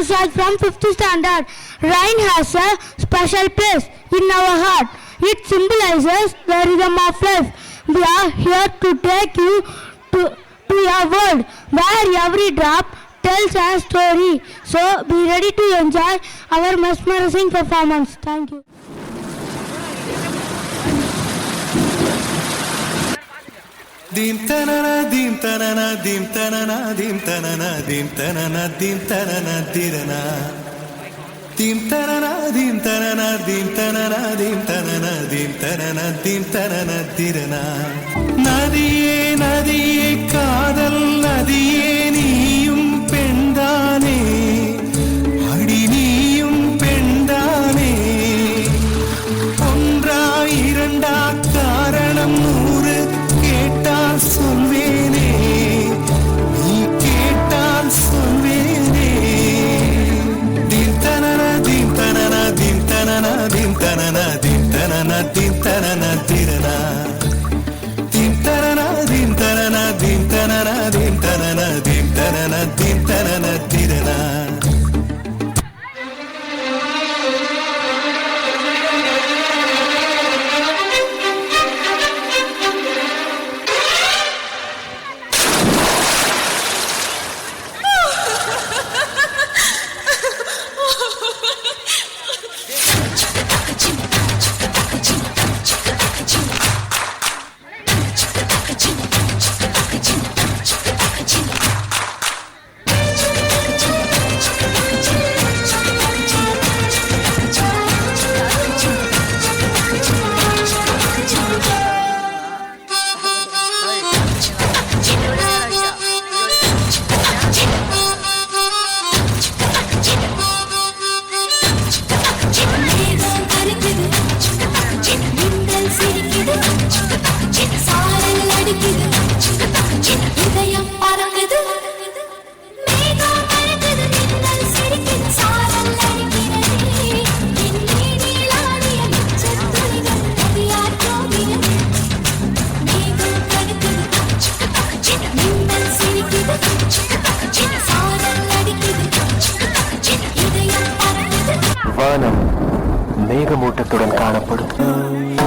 Anushraj from 5th standard. Rain has a special place in our heart. It symbolizes the rhythm of life. We are here to take you to a world where every drop tells a story. So be ready to enjoy our mesmerizing performance. Thank you. Dim tanana dim tanana dim tanana dim tanana dim tanana dim tanana dirana dim tanana dim tanana dim tanana dim tanana dim tanana dim tanana dirana nadiye nadiye kaadal nadiye neeyum pendane adi neeyum pendane ondra iranda karanam nooru கேட்டால் சொல்வேனே நீ கேட்டால் சொல்வேனே theme தனன theme தனன theme தனன theme தனன theme தனன theme தனன திரனா theme தனன தீம் தனன தீம் தனன தீம் தனன தீம் தனன தீம் தனன திரனா வானம் மேகமூட்டத்துடன் காணப்படும்.